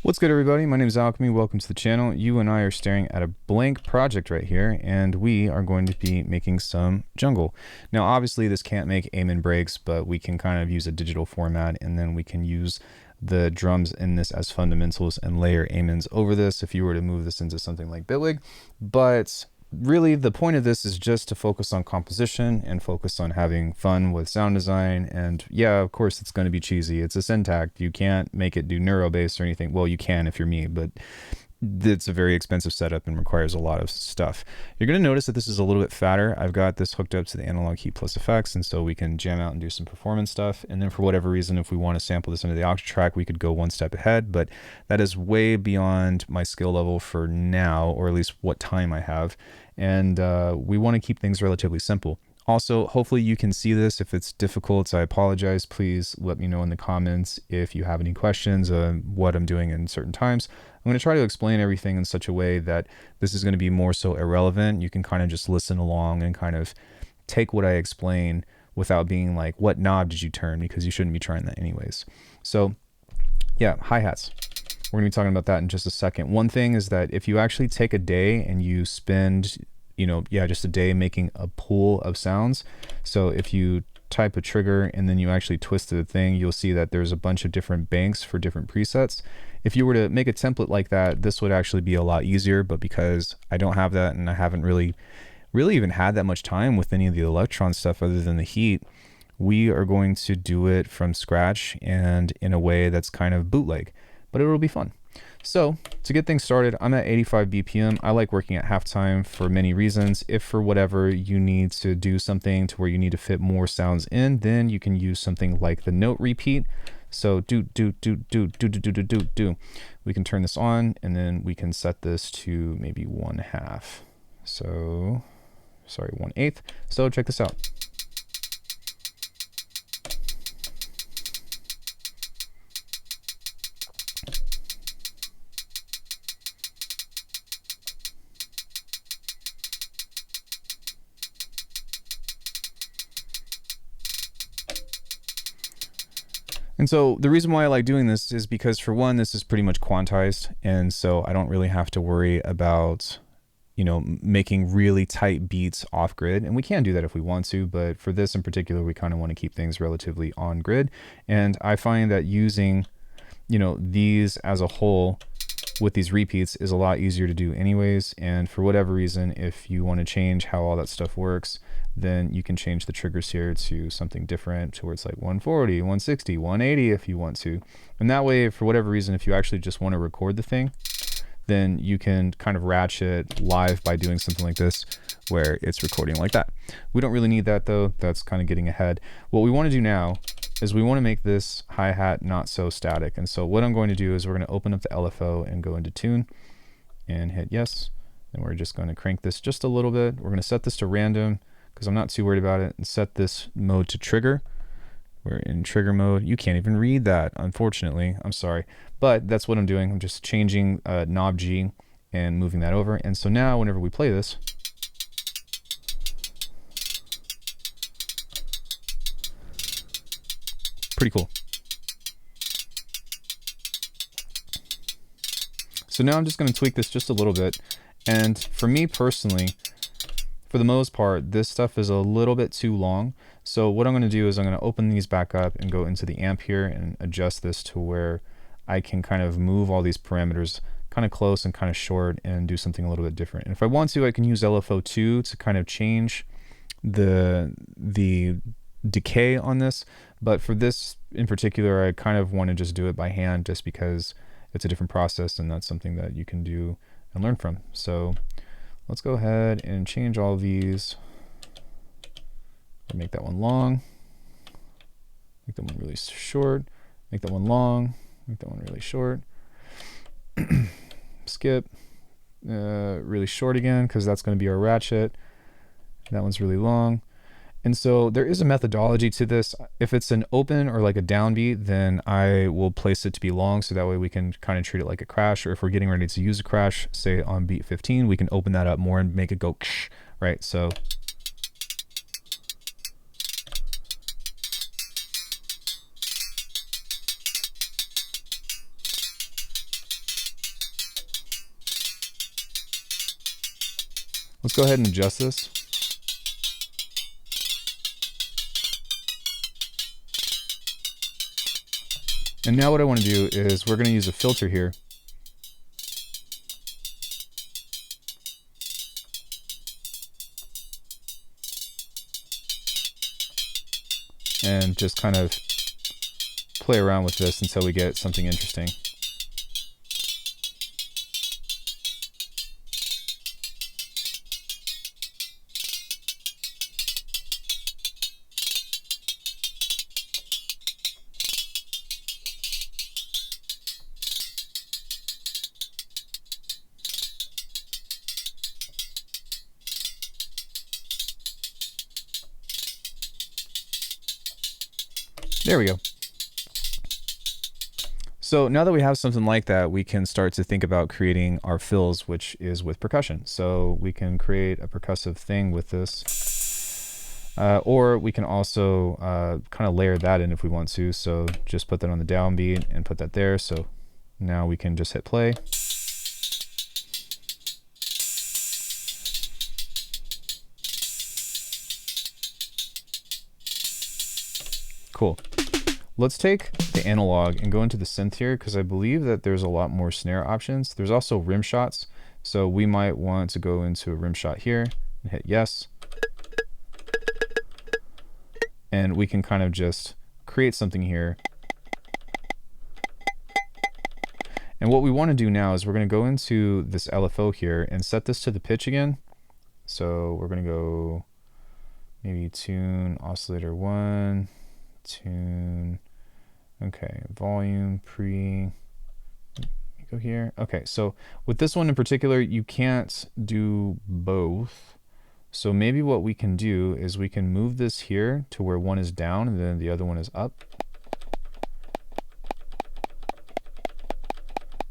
What's good, everybody? My name is Alckemy. Welcome to the channel. You and I are staring at a blank project right here, and we are going to be making some jungle. Now, obviously, this can't make aim and breaks, but we can kind of use a digital format, and then we can use the drums in this as fundamentals and layer amens over this if you were to move this into something like Bitwig. But really, the point of this is just to focus on composition and focus on having fun with sound design. And yeah, of course, it's going to be cheesy. It's a Syntakt. You can't make it do neuro bass or anything. Well, you can if you're me, but it's a very expensive setup and requires a lot of stuff. You're going to notice that this is a little bit fatter. I've got this hooked up to the analog heat plus effects, and so we can jam out and do some performance stuff. And then for whatever reason, if we want to sample this into the aux track, we could go one step ahead, but that is way beyond my skill level for now, or at least what time I have. And we want to keep things relatively simple. Also, hopefully you can see this. If it's difficult, I apologize. Please let me know in the comments if you have any questions on what I'm doing in certain times. I'm going to try to explain everything in such a way that this is going to be more so irrelevant. You can kind of just listen along and kind of take what I explain without being like, what knob did you turn? Because you shouldn't be trying that anyways. So yeah, hi-hats. We're going to be talking about that in just a second. One thing is that if you actually take a day and you spend, just a day making a pool of sounds. So if you type a trigger and then you actually twist the thing, you'll see that there's a bunch of different banks for different presets. If you were to make a template like that, this would actually be a lot easier, but because I don't have that and I haven't really even had that much time with any of the electron stuff other than the heat, we are going to do it from scratch and in a way that's kind of bootleg, but it'll be fun. So to get things started, I'm at 85 BPM. I like working at halftime for many reasons. If for whatever you need to do something to where you need to fit more sounds in, then you can use something like the note repeat. So do. We can turn this on and then we can set this to maybe 1/2. So, sorry, 1/8. So check this out. And so the reason why I like doing this is because, for one, this is pretty much quantized, and so I don't really have to worry about, making really tight beats off grid. And we can do that if we want to, but for this in particular, we kind of want to keep things relatively on grid. And I find that using, these as a whole with these repeats is a lot easier to do anyways. And for whatever reason, if you want to change how all that stuff works, then you can change the triggers here to something different, to where it's like 140, 160, 180 if you want to. And that way, for whatever reason, if you actually just want to record the thing, then you can kind of ratchet live by doing something like this, where it's recording like that. We don't really need that though. That's kind of getting ahead. What we want to do now is we want to make this hi-hat not so static. And so what I'm going to do is we're going to open up the LFO and go into tune and hit yes. And we're just going to crank this just a little bit. We're going to set this to random because I'm not too worried about it, and set this mode to trigger. We're in trigger mode. You can't even read that, unfortunately. I'm sorry, but that's what I'm doing. I'm just changing knob G and moving that over. And so now whenever we play this, pretty cool. So now I'm just going to tweak this just a little bit. And for me personally, for the most part, this stuff is a little bit too long. So what I'm going to do is I'm going to open these back up and go into the amp here and adjust this to where I can kind of move all these parameters kind of close and kind of short and do something a little bit different. And if I want to, I can use LFO2 to kind of change the decay on this. But for this in particular, I kind of want to just do it by hand just because it's a different process, and that's something that you can do and learn from. So let's go ahead and change all of these. Make that one long, make that one really short, make that one long, make that one really short. Skip, really short again, because that's going to be our ratchet. That one's really long. And so there is a methodology to this. If it's an open or like a downbeat, then I will place it to be long, so that way we can kind of treat it like a crash. Or if we're getting ready to use a crash, say on beat 15, we can open that up more and make it go ksh, right? So Let's go ahead and adjust this. And now what I want to do is we're going to use a filter here. And just kind of play around with this until we get something interesting. There we go. So now that we have something like that, we can start to think about creating our fills, which is with percussion. So we can create a percussive thing with this, or we can also kind of layer that in if we want to. So just put that on the downbeat and put that there. So now we can just hit play. Cool. Let's take the analog and go into the synth here, because I believe that there's a lot more snare options. There's also rim shots, so we might want to go into a rim shot here and hit yes. And we can kind of just create something here. And what we want to do now is we're going to go into this LFO here and set this to the pitch again. So we're going to go maybe tune oscillator 1. Tune, okay, volume, pre, go here. Okay, so with this one in particular, you can't do both. So maybe what we can do is we can move this here to where one is down and then the other one is up.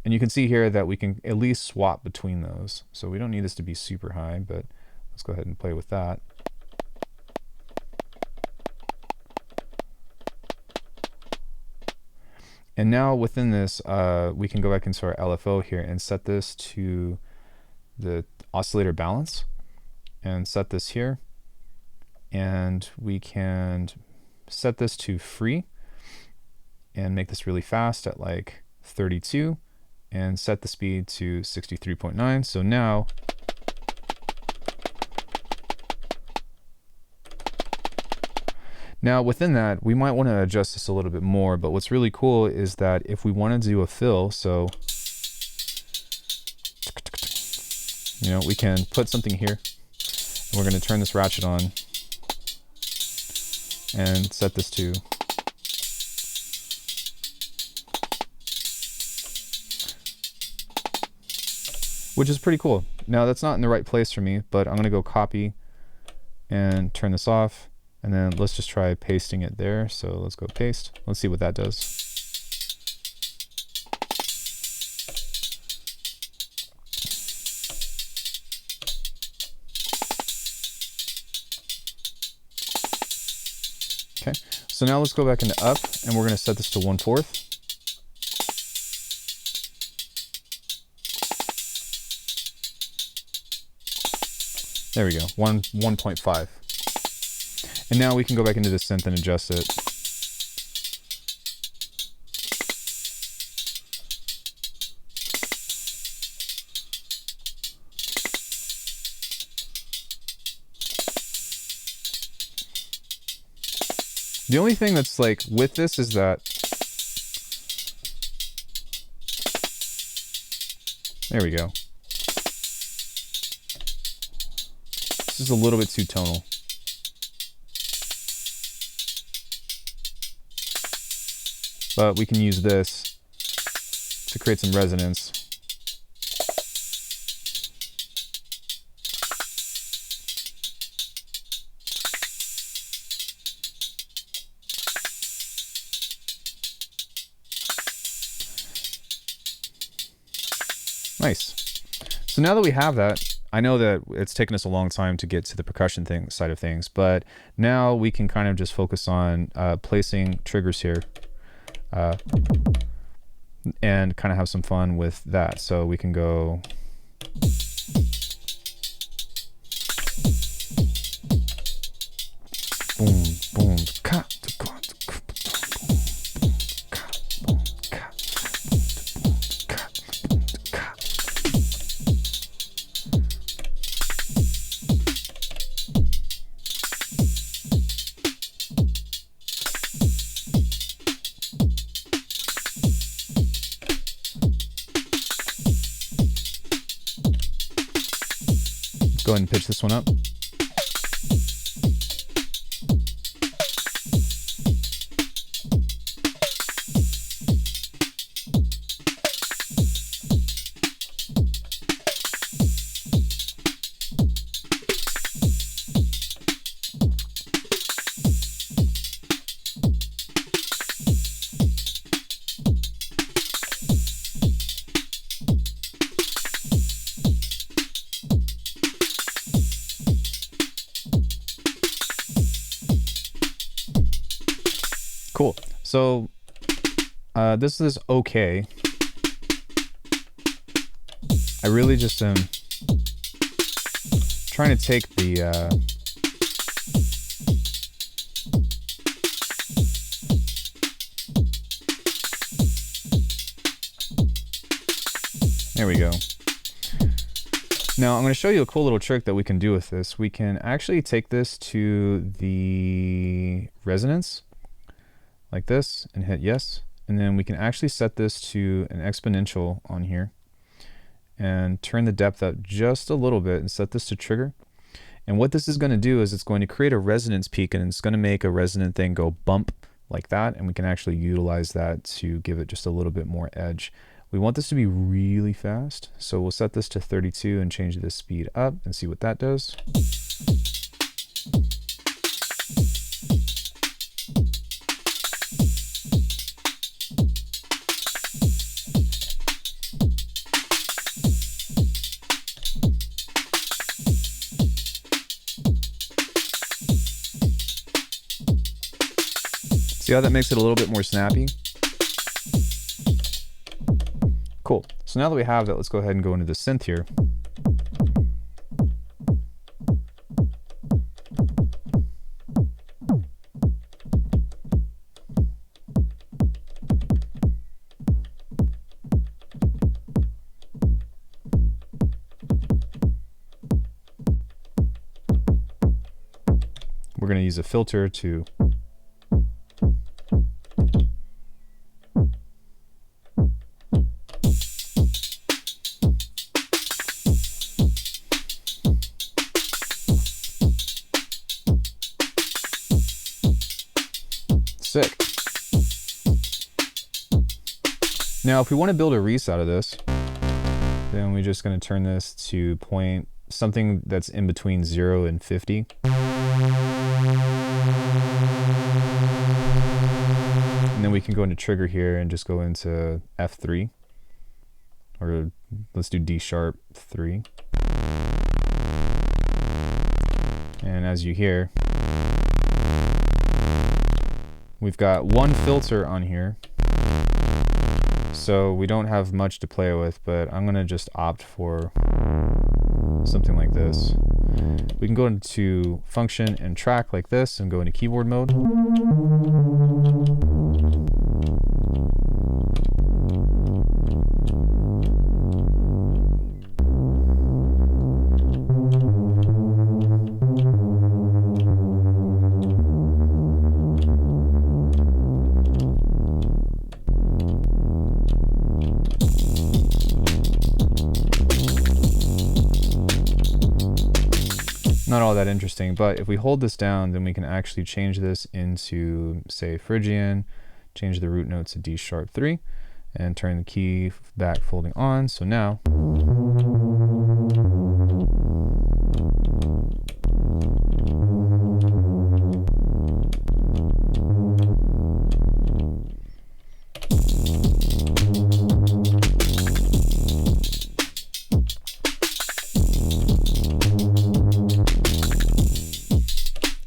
And you can see here that we can at least swap between those. So we don't need this to be super high, but let's go ahead and play with that. And now within this, we can go back into our LFO here and set this to the oscillator balance and set this here. And we can set this to free and make this really fast at like 32 and set the speed to 63.9. So now within that, we might want to adjust this a little bit more, but what's really cool is that if we want to do a fill, so, you know, we can put something here, and we're going to turn this ratchet on and set this to, which is pretty cool. Now that's not in the right place for me, but I'm going to go copy and turn this off. And then let's just try pasting it there. So let's go paste. Let's see what that does. Okay, so now let's go back into up and we're going to set this to 1/4. There we go, 1.5. And now we can go back into the synth and adjust it. The only thing that's like with this is that, there we go. This is a little bit too tonal. But we can use this to create some resonance. Nice. So now that we have that, I know that it's taken us a long time to get to the percussion side of things, but now we can kind of just focus on placing triggers here. And kind of have some fun with that. So we can go go ahead and pitch this one up. Cool. So this is okay. I really just am trying to take the there we go. Now I'm going to show you a cool little trick that we can do with this. We can actually take this to the resonance like this and hit yes, and then we can actually set this to an exponential on here and turn the depth up just a little bit and set this to trigger. And what this is going to do is it's going to create a resonance peak, and it's going to make a resonant thing go bump like that, and we can actually utilize that to give it just a little bit more edge. We want this to be really fast, so we'll set this to 32 and change the speed up and see what that does. See how that makes it a little bit more snappy? Cool. So now that we have that, let's go ahead and go into the synth here. We're going to use a filter to sick. Now, if we want to build a Reese out of this, then we're just going to turn this to point something that's in between 0 and 50. And then we can go into trigger here and just go into F3, or let's do D sharp 3. And as you hear, we've got one filter on here, so we don't have much to play with, but I'm gonna just opt for something like this. We can go into function and track like this and go into keyboard mode. Not all that interesting, but if we hold this down, then we can actually change this into, say, Phrygian, change the root note to D sharp 3, and turn the key back folding on. So now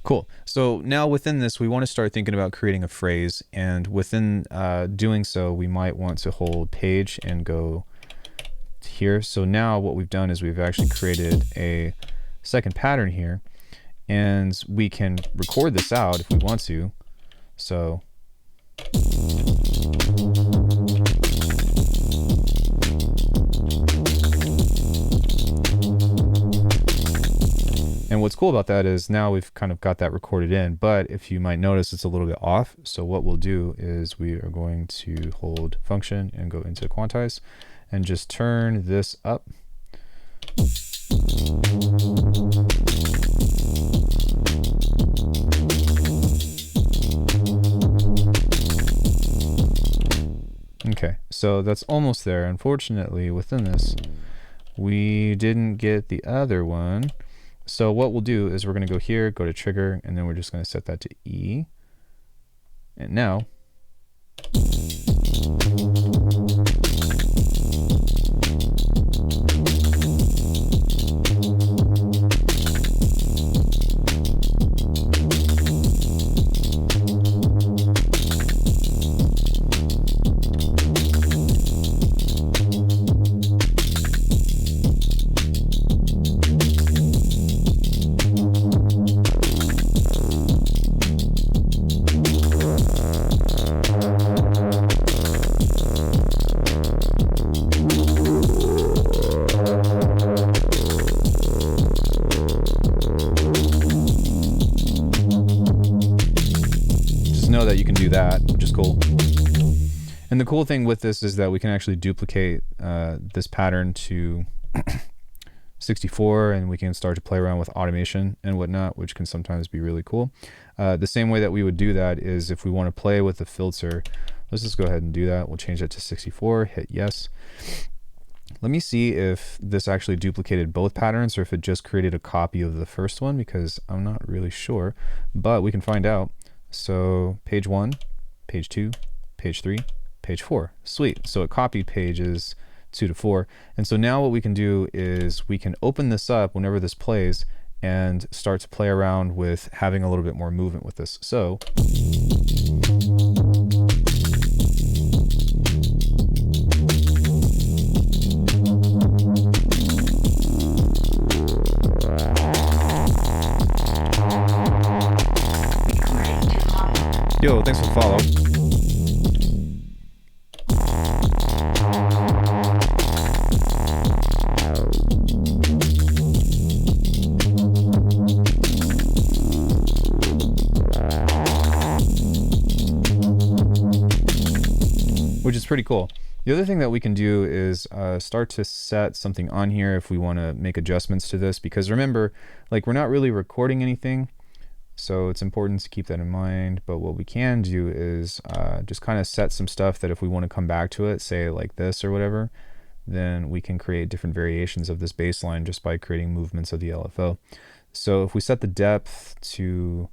cool. So now within this, we want to start thinking about creating a phrase, and within doing so, we might want to hold page and go here. So now what we've done is we've actually created a second pattern here, and we can record this out if we want to. So and what's cool about that is now we've kind of got that recorded in, but if you might notice, it's a little bit off. So what we'll do is we are going to hold function and go into quantize and just turn this up. Okay, so that's almost there. Unfortunately, within this, we didn't get the other one. So what we'll do is we're going to go here, go to trigger, and then we're just going to set that to E. And now, know that you can do that, which is cool. And the cool thing with this is that we can actually duplicate this pattern to 64, and we can start to play around with automation and whatnot, which can sometimes be really cool. The same way that we would do that is if we want to play with the filter. Let's just go ahead and do that. We'll change that to 64, hit yes. Let me see if this actually duplicated both patterns or if it just created a copy of the first one, because I'm not really sure, but we can find out. So page 1, page 2, page 3, page 4. Sweet. So it copied pages 2 to 4. And so now what we can do is we can open this up whenever this plays and start to play around with having a little bit more movement with this. So yo, thanks for the follow. Which is pretty cool. The other thing that we can do is start to set something on here if we want to make adjustments to this, because remember, like, we're not really recording anything. So it's important to keep that in mind. But what we can do is just kind of set some stuff that if we want to come back to it, say like this or whatever, then we can create different variations of this baseline just by creating movements of the LFO. So if we set the depth to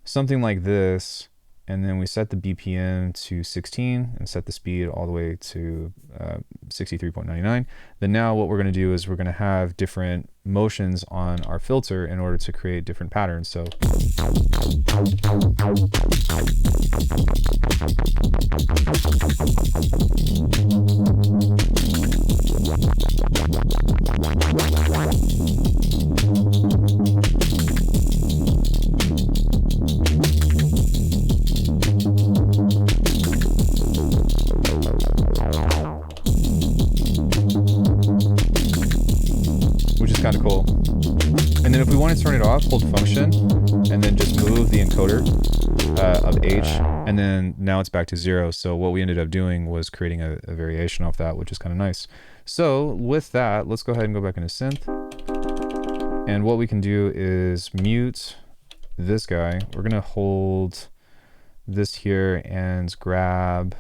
something like this, and then we set the BPM to 16 and set the speed all the way to 63.99. Then now what we're going to do is we're going to have different motions on our filter in order to create different patterns. So which is kind of cool. And then if we want to turn it off, hold function and then just move the encoder of H, and then now it's back to 0. So what we ended up doing was creating a variation off that, which is kind of nice. So with that, let's go ahead and go back into synth. And what we can do is mute this guy. We're going to hold this here and grab,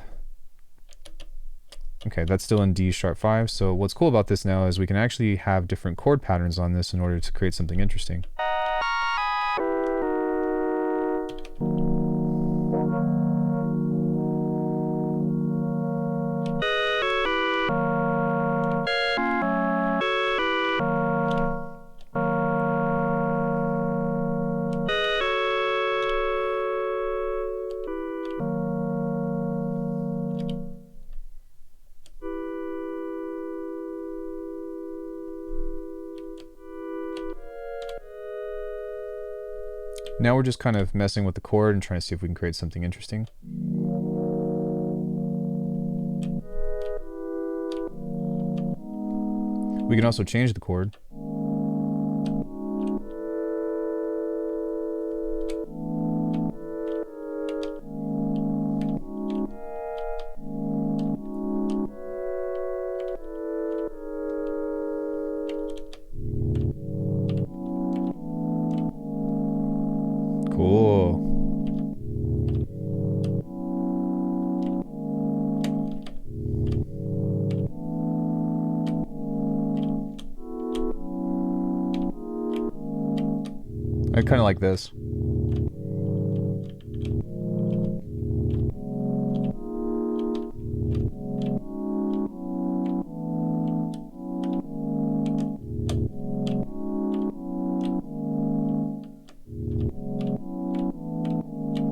okay, that's still in D#5. So what's cool about this now is we can actually have different chord patterns on this in order to create something interesting. Now we're just kind of messing with the chord and trying to see if we can create something interesting. We can also change the chord. I kind of like this.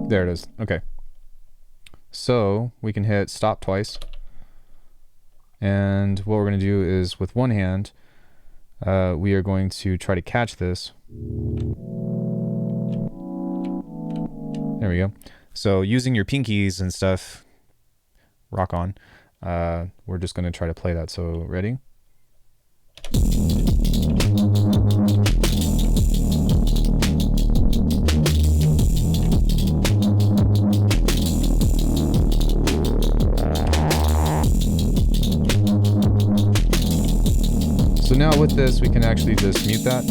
There it is. Okay. So we can hit stop twice. And what we're going to do is with one hand, we are going to try to catch this. There we go. So using your pinkies and stuff, rock on. We're just going to try to play that. So ready? So now with this, we can actually just mute that.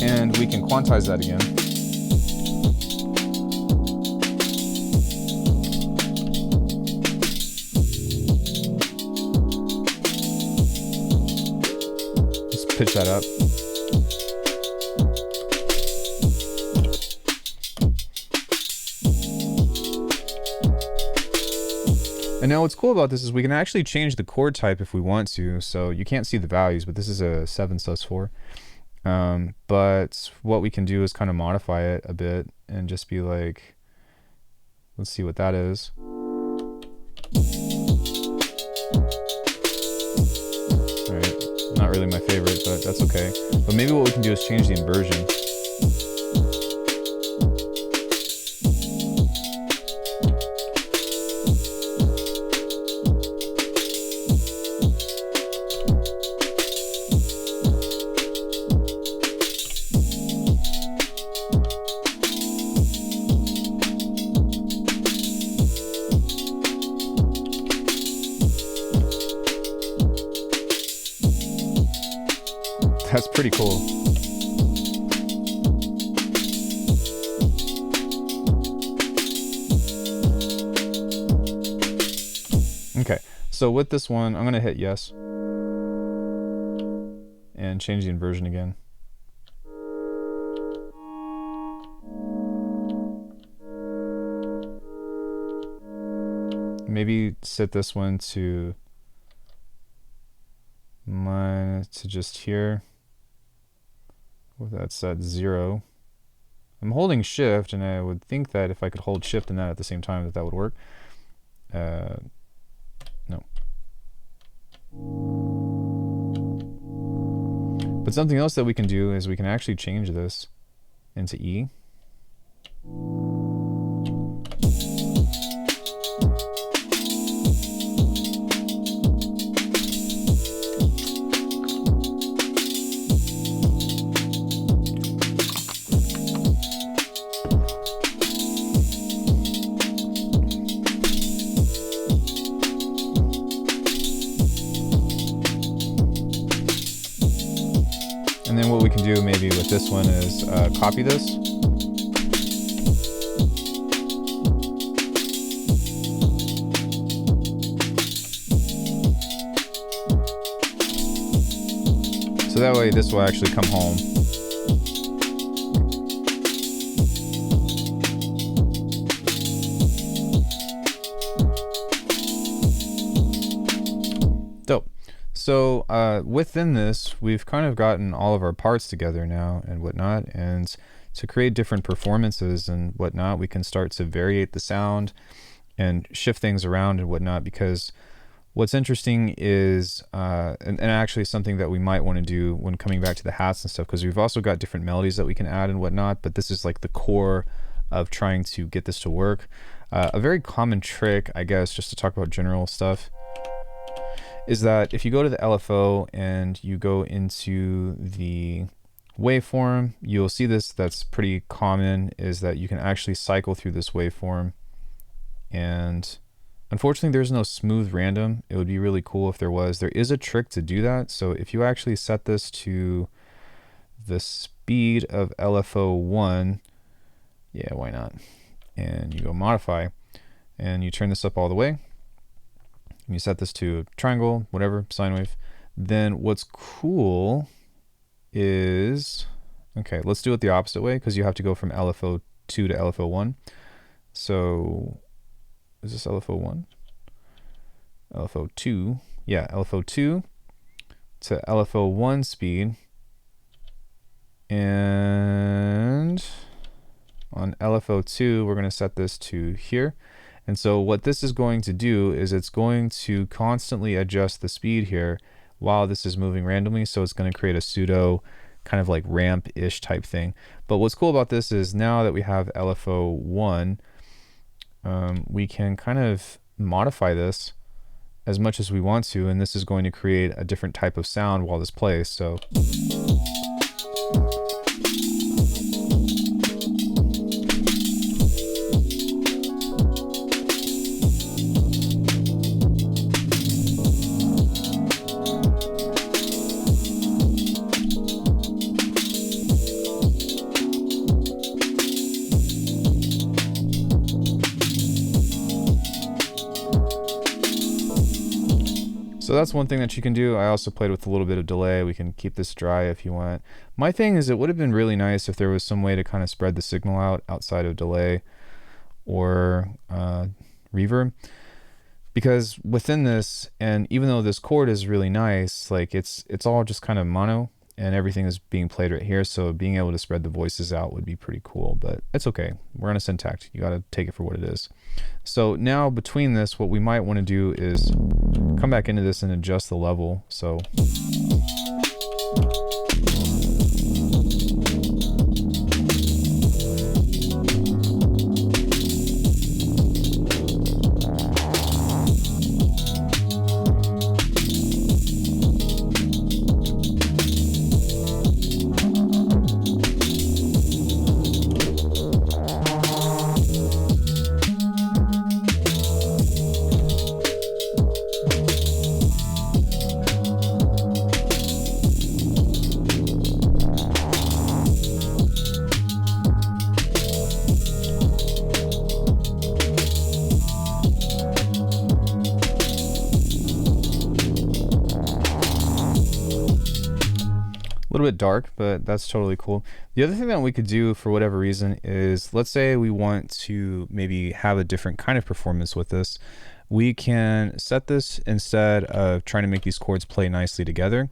And we can quantize that again. Just pitch that up. And now what's cool about this is we can actually change the chord type if we want to. So you can't see the values, but this is a 7sus4. But what we can do is kind of modify it a bit and just be like, let's see what that is. All right, not really my favorite, but that's okay. But maybe what we can do is change the inversion. That's pretty cool. Okay, so with this one, I'm gonna hit yes and change the inversion again. Maybe set this one to just here. With that set 0. I'm holding shift, and I would think that if I could hold shift and that at the same time that would work. No. But something else that we can do is we can actually change this into E. And then what we can do maybe with this one is copy this. So that way this will actually come home. Dope. So within this, we've kind of gotten all of our parts together now and whatnot, and to create different performances and whatnot, we can start to variate the sound and shift things around and whatnot, because what's interesting is, and actually something that we might want to do when coming back to the hats and stuff, because we've also got different melodies that we can add and whatnot, but this is like the core of trying to get this to work. A very common trick, I guess, just to talk about general stuff, is that if you go to the LFO and you go into the waveform, you'll see this, that's pretty common, is that you can actually cycle through this waveform. And unfortunately, there's no smooth random. It would be really cool if there was. There is a trick to do that. So if you actually set this to the speed of LFO1, yeah, why not? And you go modify, and you turn this up all the way. You set this to triangle, whatever, sine wave. Then what's cool is, okay, let's do it the opposite way because you have to go from LFO2 to LFO1. So is this LFO1? LFO2, yeah, LFO2 to LFO1 speed. And on LFO2, we're going to set this to here. And so what this is going to do is it's going to constantly adjust the speed here while this is moving randomly. So it's going to create a pseudo kind of like ramp-ish type thing. But what's cool about this is now that we have LFO1, we can kind of modify this as much as we want to, and this is going to create a different type of sound while this plays. So So that's one thing that you can do. I also played with a little bit of delay. We can keep this dry if you want. My thing is it would have been really nice if there was some way to kind of spread the signal out outside of delay or reverb. Because within this, and even though this chord is really nice, like it's all just kind of mono and everything is being played right here. So being able to spread the voices out would be pretty cool, but it's okay. We're on a Syntakt. You got to take it for what it is. So now between this, what we might want to do is come back into this and adjust the level. So a little bit dark, but that's totally cool. The other thing that we could do for whatever reason is, let's say we want to maybe have a different kind of performance with this. We can set this, instead of trying to make these chords play nicely together,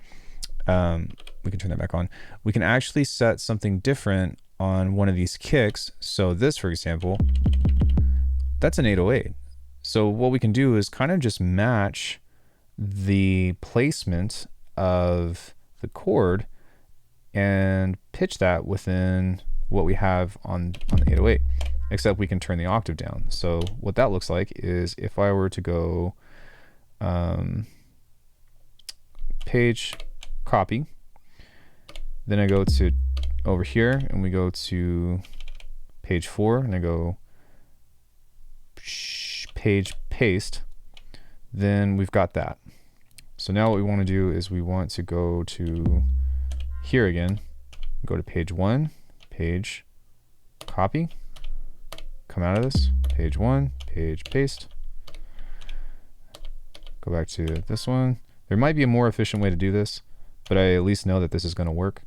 we can turn that back on. We can actually set something different on one of these kicks. So this, for example, that's an 808. So what we can do is kind of just match the placement of the chord and pitch that within what we have on the 808, except we can turn the octave down. So what that looks like is if I were to go page copy, then I go to over here and we go to page 4 and I go page paste, then we've got that. So now what we want to do is we want to go to here again, go to page 1, page copy, come out of this, page 1, page paste, go back to this one. There might be a more efficient way to do this, but I at least know that this is going to work.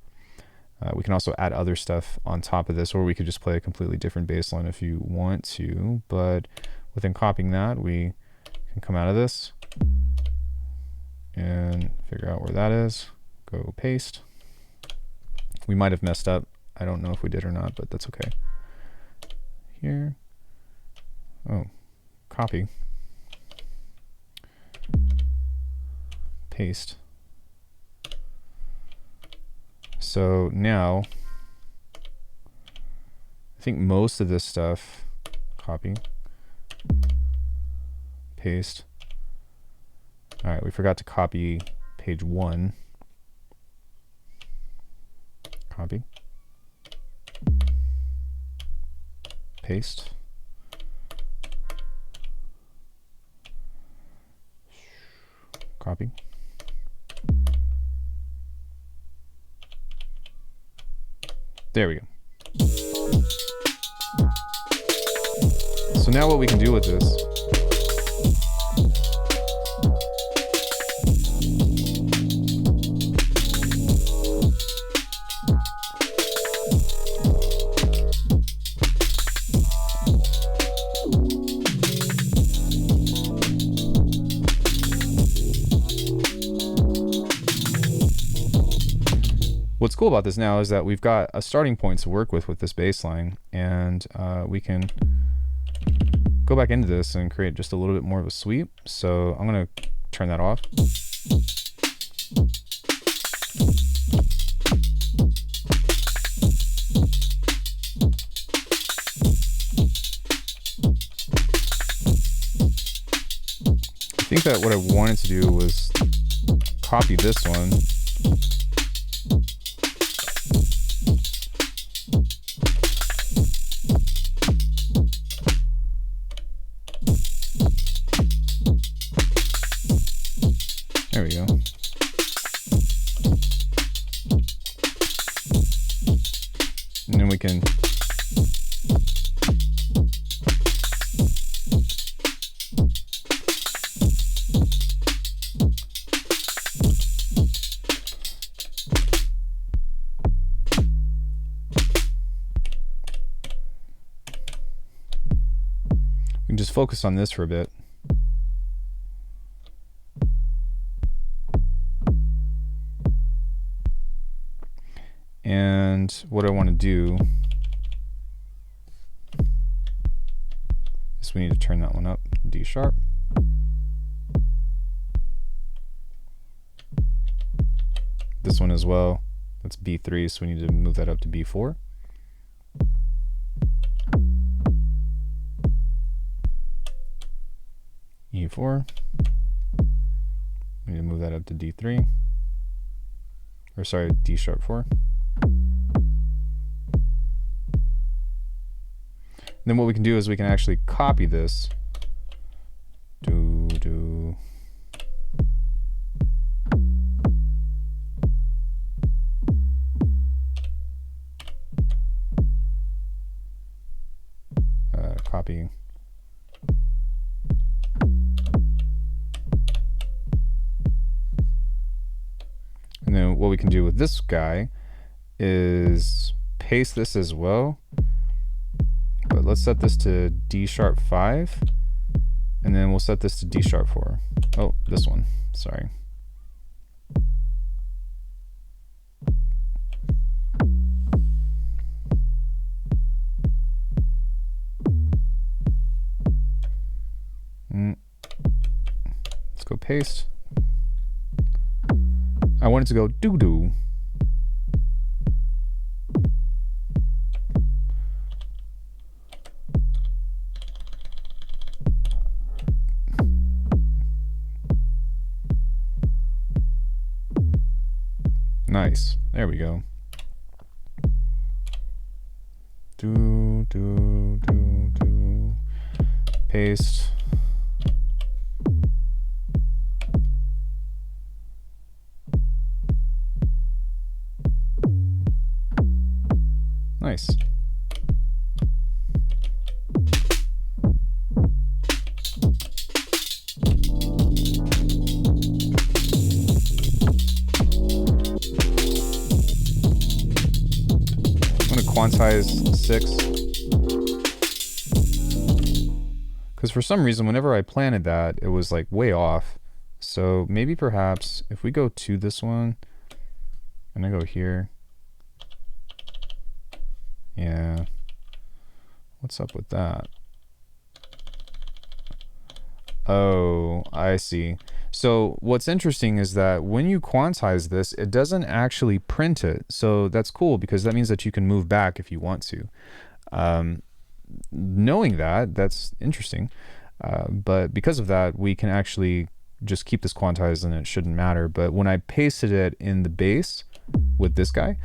We can also add other stuff on top of this, or we could just play a completely different bass line if you want to, but within copying that, we can come out of this and figure out where that is, go paste. We might have messed up. I don't know if we did or not, but that's okay. Here. Oh, copy. Paste. So now, I think most of this stuff, copy, paste. All right, we forgot to copy page 1. Copy, paste, copy, there we go. So now what we can do with this cool about this now is that we've got a starting point to work with this baseline, and we can go back into this and create just a little bit more of a sweep. So I'm going to turn that off. I think that what I wanted to do was copy this one. There we go. And then we can just focus on this for a bit. And what I want to do is we need to turn that one up, D sharp. This one as well, that's B3, so we need to move that up to B4. E4. We need to move that up to D3. Or sorry, D sharp 4. Then what we can do is we can actually copy this. Copy. And then what we can do with this guy is paste this as well. But let's set this to D sharp 5. And then we'll set this to D sharp 4. Oh, this one. Sorry. Let's go paste. I want it to go doo-doo. Nice. There we go. Do. Paste. Nice. Quantize 6, because for some reason whenever I planted that it was like way off. So maybe perhaps if we go to this one and I go here, yeah, what's up with that? Oh, I see. So what's interesting is that when you quantize this, it doesn't actually print it. So that's cool because that means that you can move back if you want to. Knowing that, that's interesting. But because of that, we can actually just keep this quantized and it shouldn't matter. But when I pasted it in the base with this guy,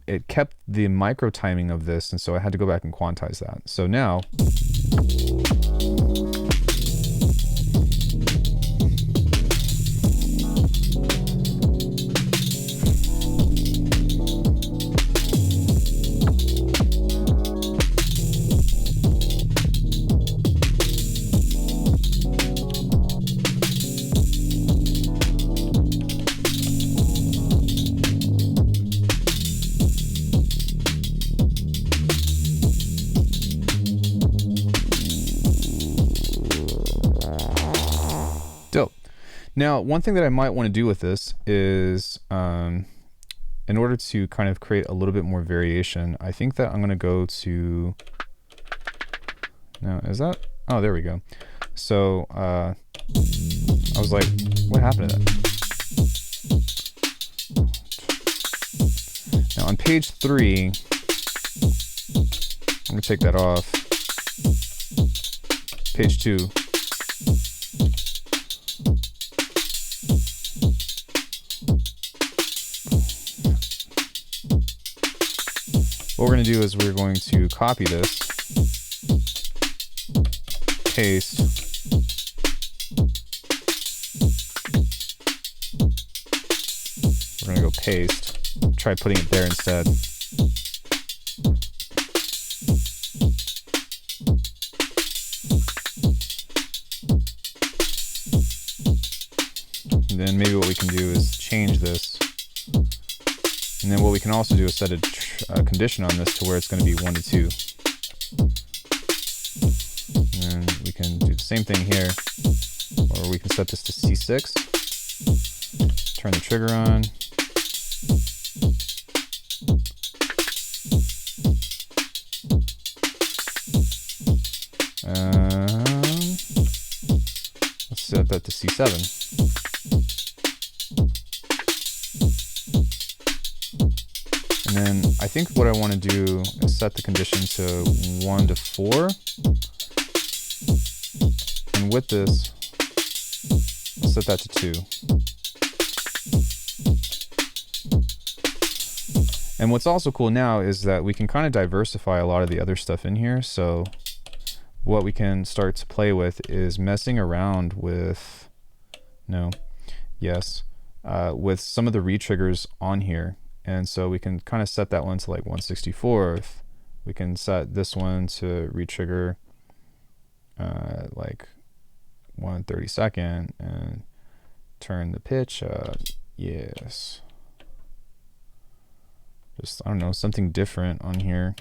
it kept the micro timing of this. And so I had to go back and quantize that. So now... Dope. Now, one thing that I might want to do with this is in order to kind of create a little bit more variation, I think that I'm going to go to, now is that, oh, there we go. So I was like, what happened to that? Now on page 3, I'm going to take that off. Page 2. What we're going to do is we're going to copy this, paste, we're going to go paste, try putting it there instead. And then maybe what we can do is change this. And then what we can also do is set a condition on this to where it's going to be 1 to 2. And we can do the same thing here, or we can set this to C6. Turn the trigger on. Let's set that to C7. And then I think what I want to do is set the condition to 1 to 4. And with this, I'll set that to 2. And what's also cool now is that we can kind of diversify a lot of the other stuff in here. So what we can start to play with is messing around with, with some of the retriggers on here. And so we can kind of set that one to like 1/64th. We can set this one to retrigger like 1/32nd and turn the pitch up. Yes. Just, I don't know, something different on here.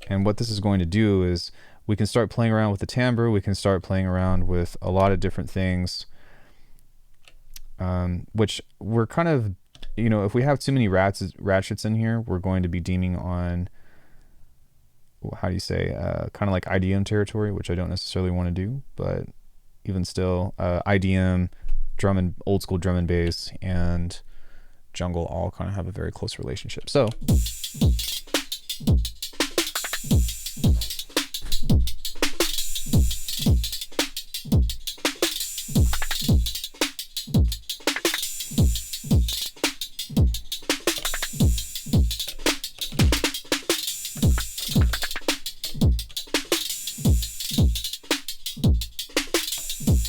And what this is going to do is we can start playing around with the timbre. We can start playing around with a lot of different things. Which we're kind of, if we have too many ratchets in here, we're going to be deeming on, how do you say, kind of like IDM territory, which I don't necessarily want to do, but even still, IDM, old school drum and bass, and jungle all kind of have a very close relationship. So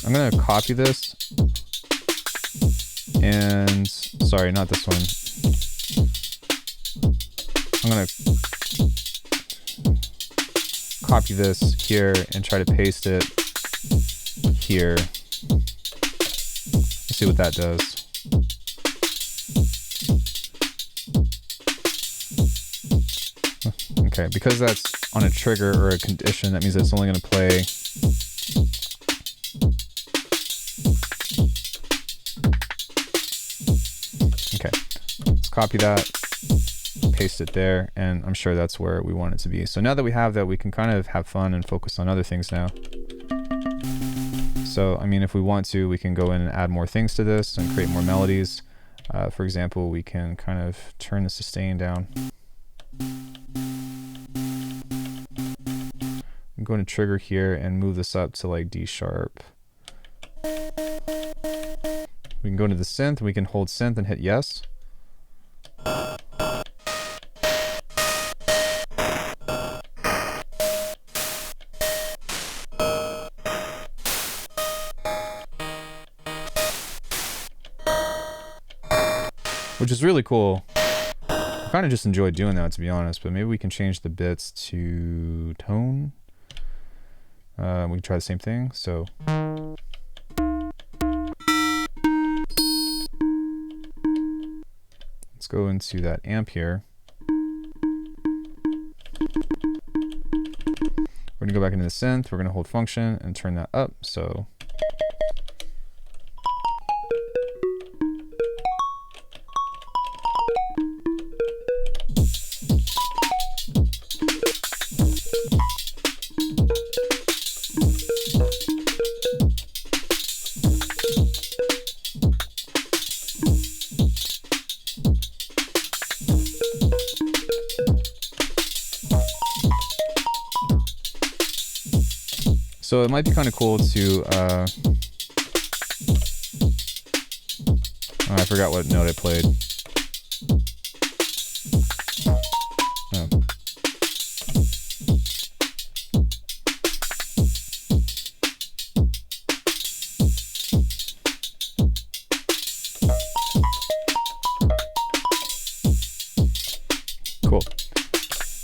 I'm going to copy this, and sorry, not this one. I'm going to copy this here and try to paste it here. Let's see what that does. Okay, because that's on a trigger or a condition, that means it's only going to play copy that, paste it there, and I'm sure that's where we want it to be. So now that we have that, we can kind of have fun and focus on other things now. So, I mean, if we want to, we can go in and add more things to this and create more melodies. For example, we can kind of turn the sustain down. I'm going to trigger here and move this up to like D sharp. We can go to the synth, we can hold synth and hit yes. Which is really cool. I kind of just enjoyed doing that, to be honest, but maybe we can change the bits to tone. We can try the same thing. So let's go into that amp here. We're gonna go back into the synth. We're gonna hold function and turn that up. So So it might be kind of cool to, oh, I forgot what note I played. Oh. Cool.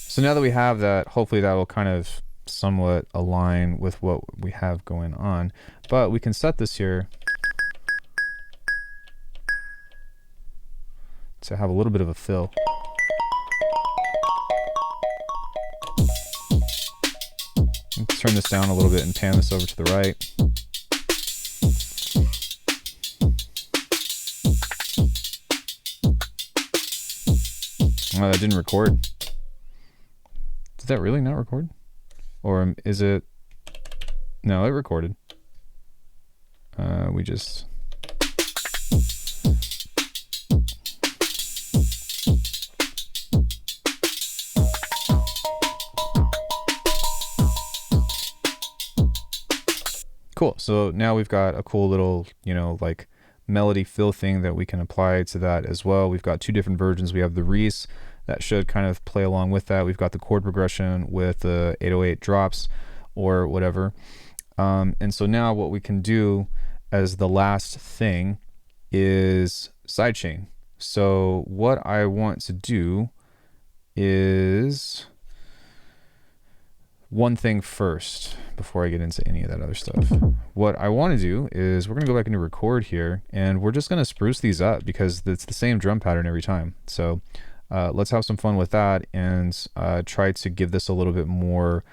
So now that we have that, hopefully that will kind of somewhat align with what we have going on. But we can set this here to have a little bit of a fill. Let's turn this down a little bit and pan this over to the right. Oh, that didn't record. Did that really not record? Or is it? No, it recorded. We just... Cool. So now we've got a cool little, you know, like melody fill thing that we can apply to that as well. We've got two different versions. We have the Reese that should kind of play along with that. We've got the chord progression with the 808 drops or whatever. And so now what we can do as the last thing is sidechain. So what I want to do is one thing first before I get into any of that other stuff. What I want to do is we're going to go back into record here, and we're just going to spruce these up because it's the same drum pattern every time. So let's have some fun with that and try to give this a little bit more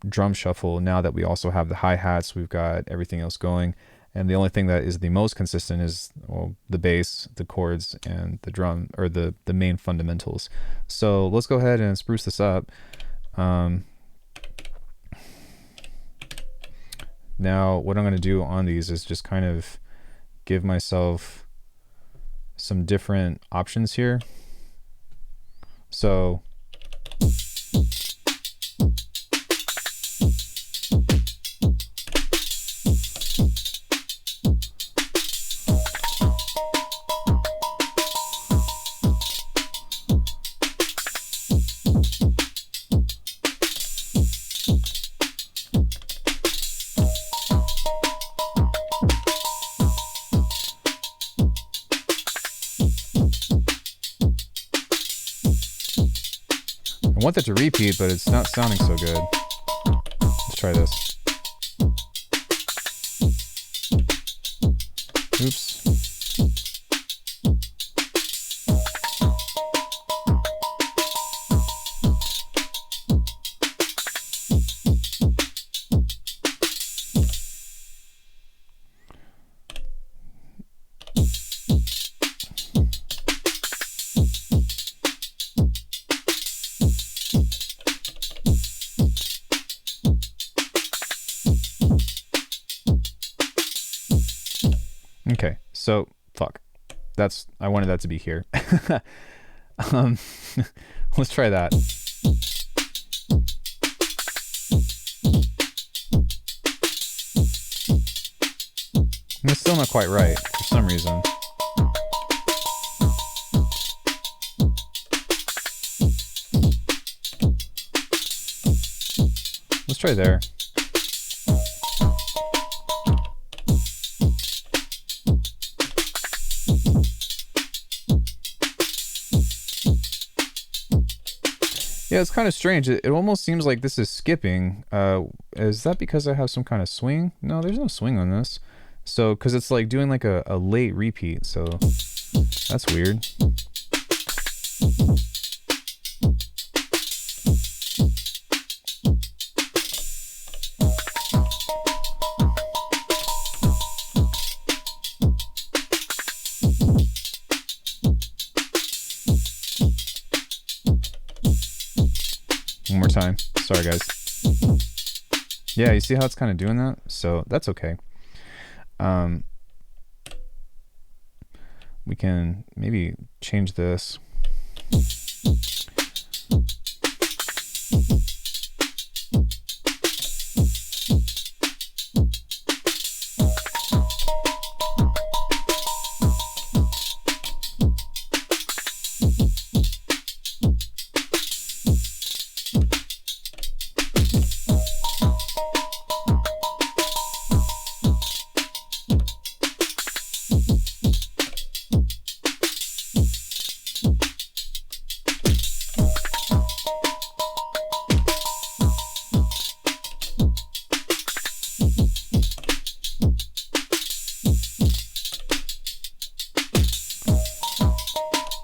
drum shuffle now that we also have the hi-hats, we've got everything else going, and the only thing that is the most consistent is, well, the bass, the chords, and the drum, or the main fundamentals. So let's go ahead and spruce this up. Now what I'm going to do on these is just kind of give myself some different options here. So I want that to repeat, but it's not sounding so good. Let's try this. Oops. Okay, so fuck. I wanted that to be here. Let's try that. And it's still not quite right for some reason. Let's try there. Yeah, it's kind of strange. It almost seems like this is skipping. Is that because I have some kind of swing? No, there's no swing on this. So, because it's like doing like a late repeat. So, that's weird. One more time. Sorry, guys. Yeah, you see how it's kind of doing that? So that's okay. We can maybe change this.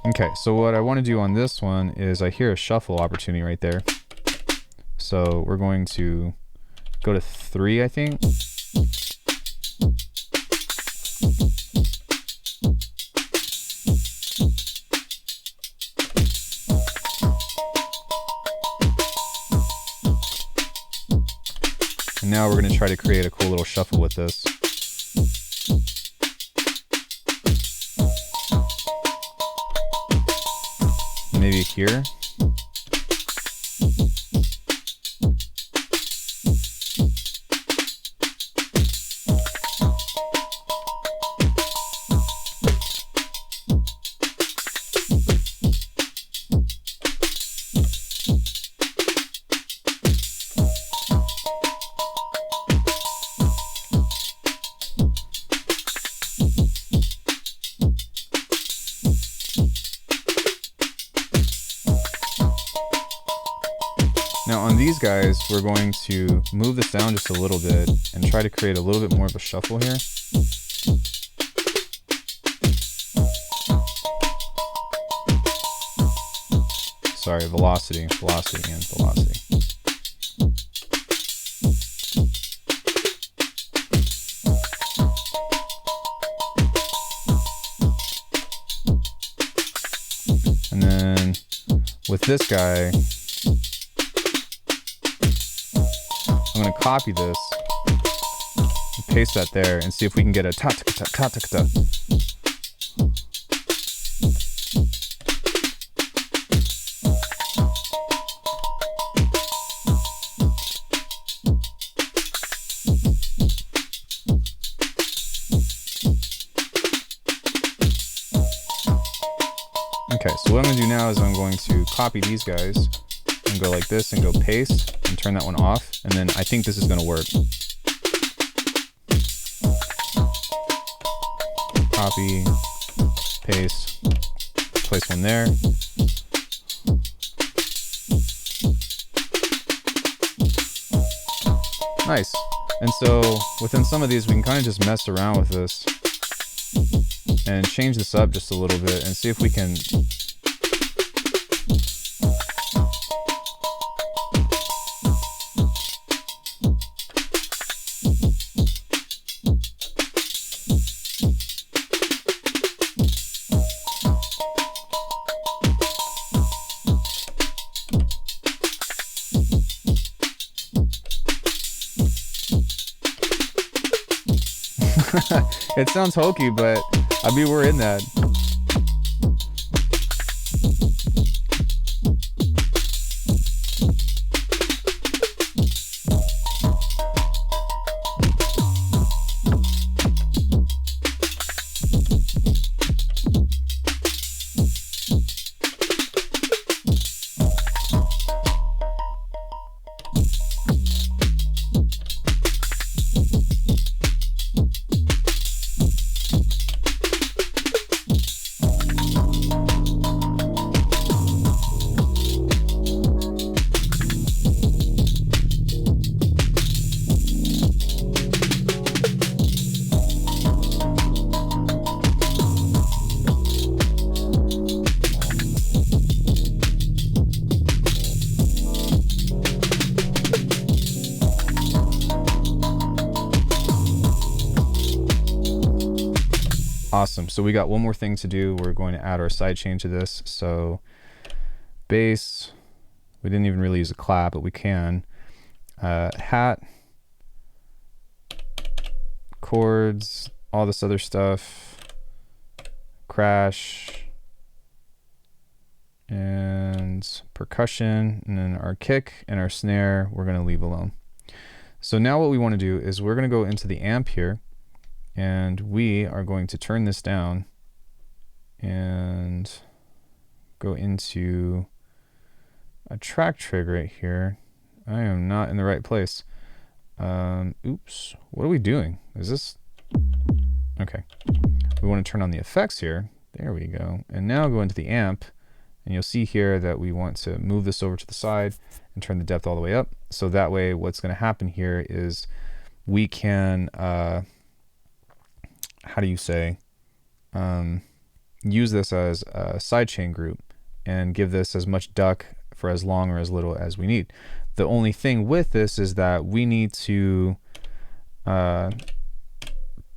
Okay, so what I want to do on this one is I hear a shuffle opportunity right there. So we're going to go to 3, I think. And now we're going to try to create a cool little shuffle with this. Maybe here. Now on these guys, we're going to move this down just a little bit and try to create a little bit more of a shuffle here. Sorry, velocity and velocity. And then with this guy, I'm going to copy this and paste that there and see if we can get a ta-ta-ta-ta-ta-ta. Okay, so what I'm going to do now is I'm going to copy these guys and go like this and go paste and turn that one off, and then I think this is going to work. Copy, paste, place one there. Nice. And so within some of these we can kind of just mess around with this and change this up just a little bit and see if we can It sounds hokey, but I mean, we're in that. Awesome. So we got one more thing to do. We're going to add our sidechain to this. So bass, we didn't even really use a clap, but we can. Hat, chords, all this other stuff, crash, and percussion, and then our kick and our snare we're going to leave alone. So now what we want to do is we're going to go into the amp here, and we are going to turn this down and go into a track trig right here. I am not in the right place. Oops, what are we doing? Is this? Okay. We want to turn on the effects here. There we go. And now go into the amp, and you'll see here that we want to move this over to the side and turn the depth all the way up. So that way what's going to happen here is we can, how do you say, use this as a sidechain group and give this as much duck for as long or as little as we need. The only thing with this is that we need to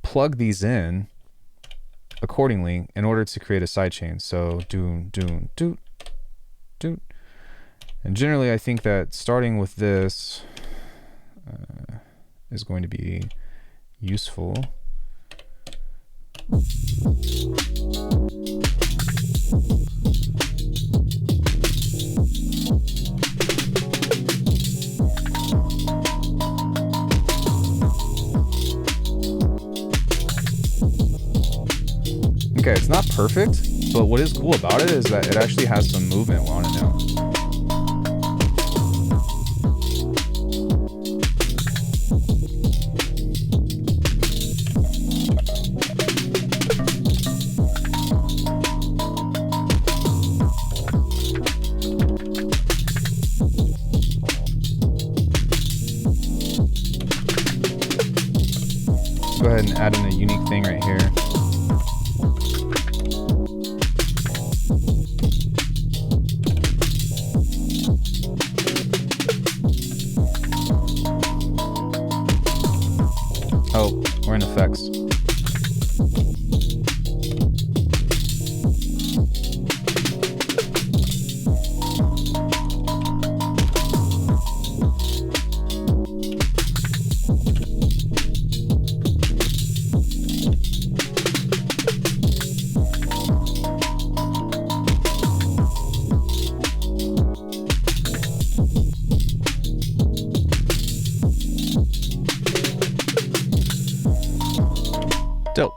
plug these in accordingly in order to create a sidechain. So doot, doot, doot, doot. And generally I think that starting with this is going to be useful. Okay, it's not perfect, but what is cool about it is that it actually has some movement on it now. Go ahead and add in a unique thing right here. Oh, we're in effects. Dope.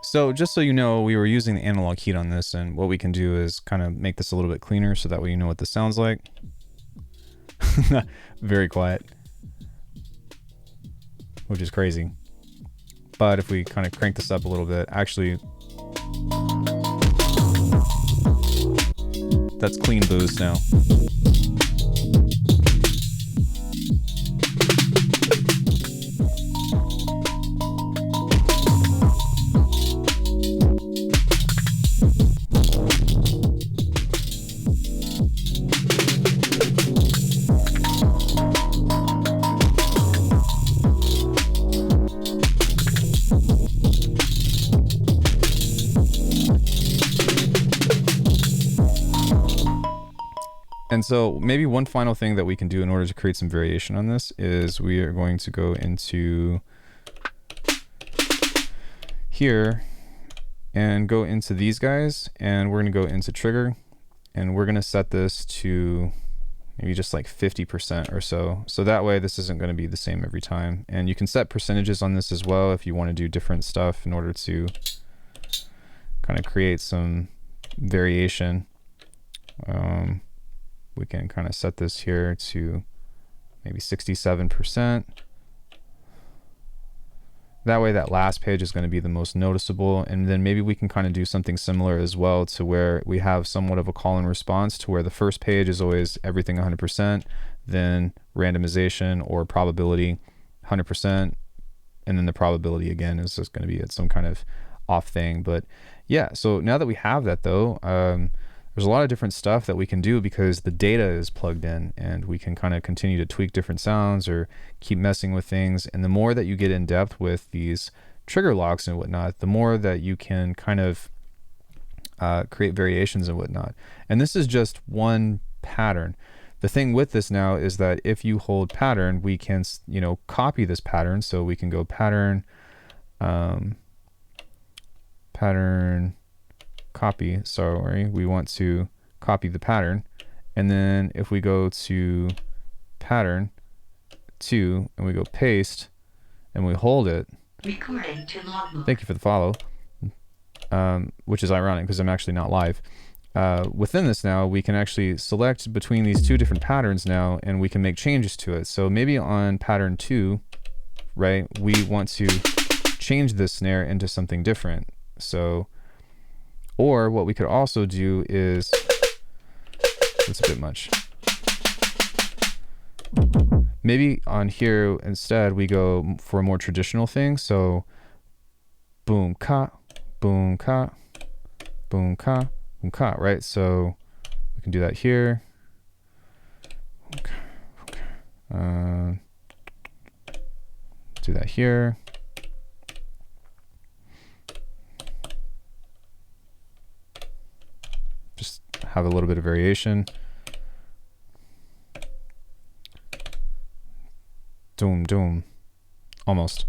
So just so you know, we were using the analog heat on this, and what we can do is kind of make this a little bit cleaner so that way you know what this sounds like. Very quiet, which is crazy. But if we kind of crank this up a little bit, actually, that's clean boost now. And so maybe one final thing that we can do in order to create some variation on this is we are going to go into here and go into these guys, and we're going to go into trigger, and we're going to set this to maybe just like 50% or so. So that way this isn't going to be the same every time. And you can set percentages on this as well if you want to do different stuff in order to kind of create some variation. We can kind of set this here to maybe 67%. That way that last page is going to be the most noticeable, and then maybe we can kind of do something similar as well to where we have somewhat of a call and response to where the first page is always everything 100%, then randomization or probability 100%, and then the probability again is just going to be at some kind of off thing. But yeah, so now that we have that though, there's a lot of different stuff that we can do because the data is plugged in, and we can kind of continue to tweak different sounds or keep messing with things. And the more that you get in depth with these trigger locks and whatnot, the more that you can kind of create variations and whatnot. And this is just one pattern. The thing with this now is that if you hold pattern, we can, you know, copy this pattern. So we can go pattern, pattern, copy, sorry, we want to copy the pattern, and then if we go to pattern 2 and we go paste and we hold it, recording to logbook. Thank you for the follow, which is ironic because I'm actually not live. Within this now we can actually select between these two different patterns now, and we can make changes to it. So maybe on pattern 2, right, we want to change this snare into something different. So, or what we could also do is, it's a bit much. Maybe on here instead we go for a more traditional thing. So boom ka, boom ka, right? So we can do that here. Do that here. Just have a little bit of variation. Doom, doom. Almost.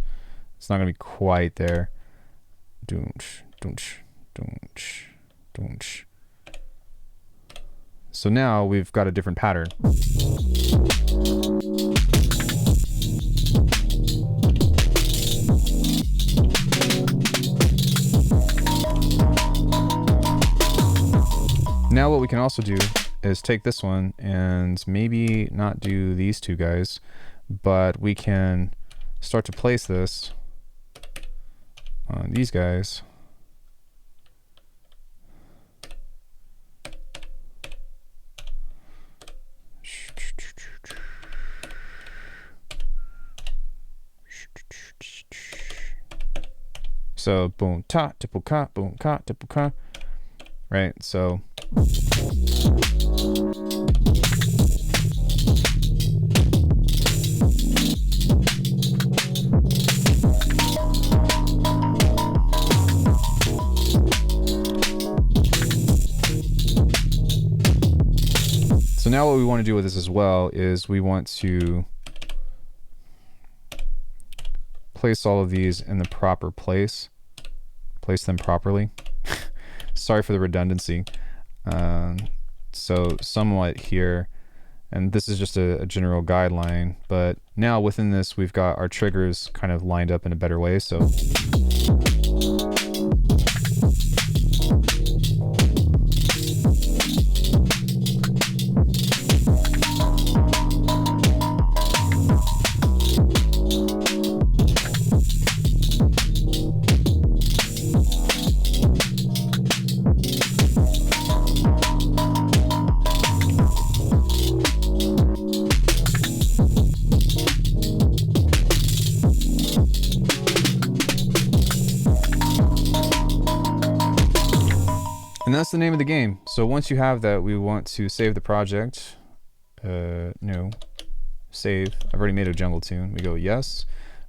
It's not going to be quite there. Doonch, doonch, doonch, doonch. So now we've got a different pattern. Now what we can also do is take this one and maybe not do these two guys, but we can start to place this on these guys. So boom ta tipple ka, boom ka tipple ka, right? So so now what we want to do with this as well is we want to place all of these in the proper place, place them properly. Sorry for the redundancy. So somewhat here, and this is just a general guideline, but now within this we've got our triggers kind of lined up in a better way. So and that's the name of the game. So once you have that, we want to save the project. No, save. I've already made a jungle tune. We go yes.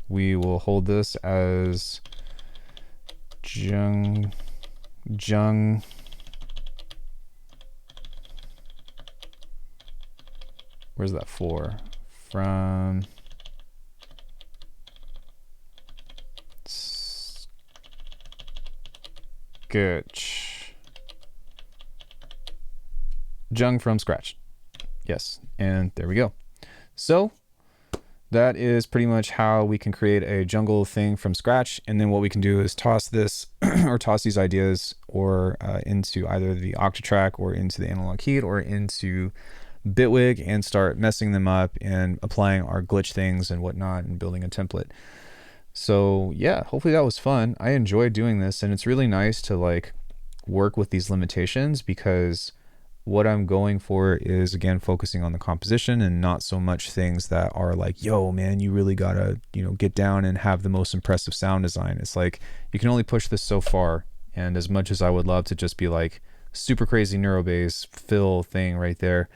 We will hold this as jung. Where's that for? From Sketch. Jung from scratch. Yes, and there we go. So that is pretty much how we can create a jungle thing from scratch. And then what we can do is toss this or toss these ideas or into either the Octatrack or into the analog heat or into Bitwig and start messing them up and applying our glitch things and whatnot and building a template. So yeah, hopefully that was fun. I enjoyed doing this, and it's really nice to like work with these limitations, because what I'm going for is, again, focusing on the composition and not so much things that are like, yo man, you really gotta, you know, get down and have the most impressive sound design. It's like you can only push this so far, and as much as I would love to just be like super crazy neurobase fill thing right there,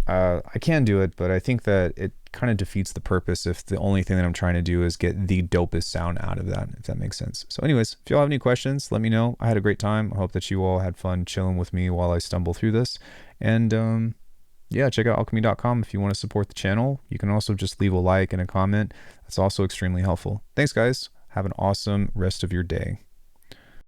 I can do it, but I think that it kind of defeats the purpose if the only thing that I'm trying to do is get the dopest sound out of that, if that makes sense. So anyways, if y'all have any questions, let me know. I had a great time. I hope that you all had fun chilling with me while I stumble through this. And yeah, check out alchemy.com if you want to support the channel. You can also just leave a like and a comment. That's also extremely helpful. Thanks guys. Have an awesome rest of your day.